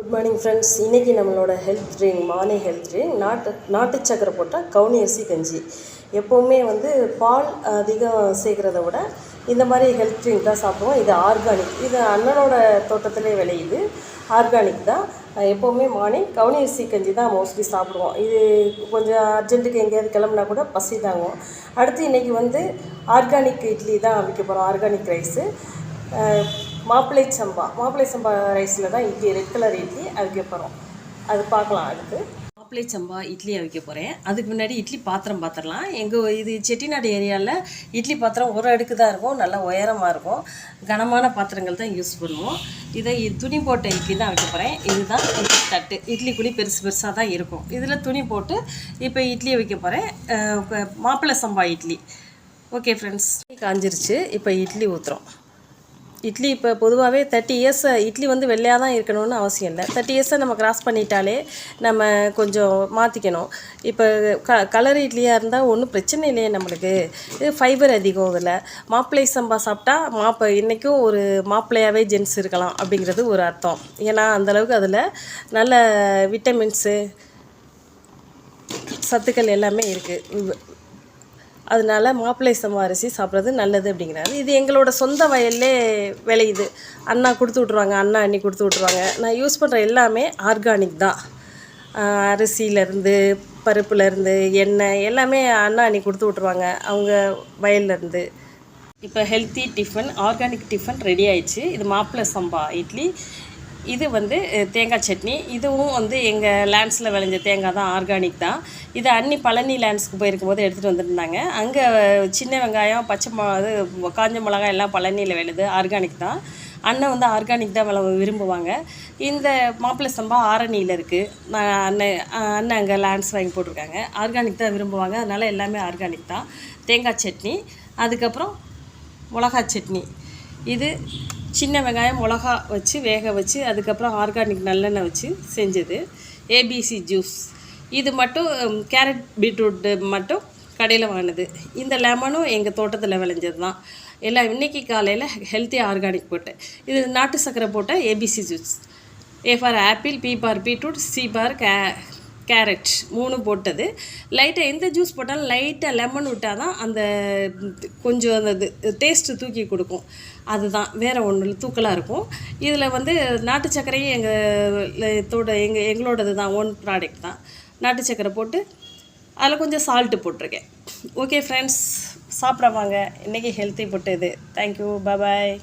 Good morning friends. இன்றைக்கி நம்மளோட health drink morning health drink நாட்டு சக்கரை போட்டால் கவுனி அரிசி கஞ்சி. எப்போவுமே பால் அதிகம் சேர்க்குறத விட இந்த மாதிரி ஹெல்த் ட்ரிங்க் தான் சாப்பிடுவோம். இது ஆர்கானிக், இது அண்ணனோட தோட்டத்திலே விளையுது, ஆர்கானிக் தான். எப்போவுமே மார்னிங் கவுனி அரிசி கஞ்சி தான் மோஸ்ட்லி சாப்பிடுவோம். இது கொஞ்சம் அர்ஜென்ட்டுக்கு எங்கேயாவது கிளம்புனா கூட பசி தாங்கும். அடுத்து இன்றைக்கி ஆர்கானிக் இட்லி தான் அவிக்க போகிறோம். ஆர்கானிக் ரைஸு, மாப்பிள்ளை சம்பா ரைஸில் தான் இட்லி, ரெட் கலர் இட்லி அவிக்க போகிறோம். அது பார்க்கலாம். அடுத்து மாப்பிள்ளை சம்பா இட்லி அவிக்க போகிறேன். அதுக்கு முன்னாடி இட்லி பாத்திரம் பார்த்துடலாம். இது செட்டிநாடு ஏரியாவில் இட்லி பாத்திரம் ஒரு அடுக்கு தான் இருக்கும், நல்லா உயரமாக இருக்கும். கனமான பாத்திரங்கள் தான் யூஸ் பண்ணுவோம். இதை துணி போட்ட இட்லி தான் வைக்க போகிறேன். இதுதான் இட்லி தட்டு. இட்லி குழி பெருசாக தான் இருக்கும். இதில் துணி போட்டு இப்போ இட்லியை வைக்க போகிறேன். மாப்பிள்ளை சம்பா இட்லி. ஓகே ஃப்ரெண்ட்ஸ், காஞ்சிருச்சு. இப்போ இட்லி ஊற்றுறோம். இட்லி இப்போ பொதுவாகவே 30 இயர்ஸ் இட்லி வெள்ளையாக தான் இருக்கணும்னு அவசியம் இல்லை. 30 இயர்ஸை நம்ம கிராஸ் பண்ணிட்டாலே நம்ம கொஞ்சம் மாற்றிக்கணும். இப்போ கலர் இட்லியாக இருந்தால் ஒன்றும் பிரச்சனை இல்லையே நம்மளுக்கு. இது ஃபைபர் அதிகம். இதில் மாப்பிள்ளை சம்பா சாப்பிட்டா இன்றைக்கும் ஒரு மாப்பிள்ளையாகவே ஜென்ஸ் இருக்கலாம் அப்படிங்கிறது ஒரு அர்த்தம். ஏன்னா அந்தளவுக்கு அதில் நல்ல விட்டமின்ஸு, சத்துக்கள் எல்லாமே இருக்குது. அதனால மாப்பிள்ளை சம்பா அரிசி சாப்பிட்றது நல்லது அப்படிங்கிறாரு. இது எங்களோட சொந்த வயல்லே விளையுது. அண்ணா கொடுத்து விட்ருவாங்க, அண்ணி கொடுத்து விட்ருவாங்க. நான் யூஸ் பண்ணுற எல்லாமே ஆர்கானிக் தான். அரிசியிலேருந்து, பருப்புலேருந்து, எண்ணெய் எல்லாமே அண்ணி கொடுத்து விட்ருவாங்க அவங்க வயல்லேருந்து. இப்போ healthy tiffin, organic tiffin ready ஆயிடுச்சு. இது மாப்பிள்ளை சம்பா இட்லி. இது தேங்காய் சட்னி. இதுவும் எங்கள் லேண்ட்ஸில் விளைஞ்ச தேங்காய் தான், ஆர்கானிக் தான். இது அண்ணி பழனி லேண்ட்ஸ்க்கு போயிருக்கும் போது எடுத்துகிட்டு வந்துருந்தாங்க. அங்கே சின்ன வெங்காயம், பச்சை காஞ்ச மிளகாய் எல்லாம் பழனியில் விளையுது, ஆர்கானிக் தான். அண்ணன் ஆர்கானிக் தான் விரும்புவாங்க. இந்த மாப்பிள்ளை சம்பா ஆரணியில் இருக்குது. அண்ணன் அங்கே லேண்ட்ஸ் வாங்கி போட்டிருக்காங்க. ஆர்கானிக் தான் விரும்புவாங்க, அதனால் எல்லாமே ஆர்கானிக் தான். தேங்காய் சட்னி, அதுக்கப்புறம் மிளகா சட்னி. இது சின்ன வெங்காயம், மிளகா வச்சு வேக வச்சு அதுக்கப்புறம் ஆர்கானிக் நல்லெண்ணெய் வச்சு செஞ்சது. ABC juice. இது மட்டும் கேரட் பீட்ரூட்டு மட்டும் கடையில் வாங்கினது. இந்த லெமனும் எங்கள் தோட்டத்தில் விளைஞ்சது தான். எல்லாம் இன்றைக்கி காலையில் ஹெல்த்தி ஆர்கானிக் போட்டேன். இது நாட்டு சர்க்கரை போட்ட ABC juice. A for apple, B for beetroot, C for carrot 3 போட்டது. லைட்டாக எந்த ஜூஸ் போட்டாலும் லைட்டாக லெமன் விட்டால் தான் அந்த கொஞ்சம் அந்த டேஸ்ட்டு தூக்கி கொடுக்கும். அதுதான், வேறு ஒன்றும் இல்லை, தூக்கலாக இருக்கும். இதில் நாட்டு சர்க்கரையும் எங்களோடது தான், ஓன் ப்ராடக்ட் தான். நாட்டு சர்க்கரை போட்டு அதில் கொஞ்சம் சால்ட்டு போட்டிருக்கேன். ஓகே ஃப்ரெண்ட்ஸ், சாப்பிட வாங்க. இன்றைக்கி ஹெல்த்தி போட்டது. தேங்க்யூ, பாய்.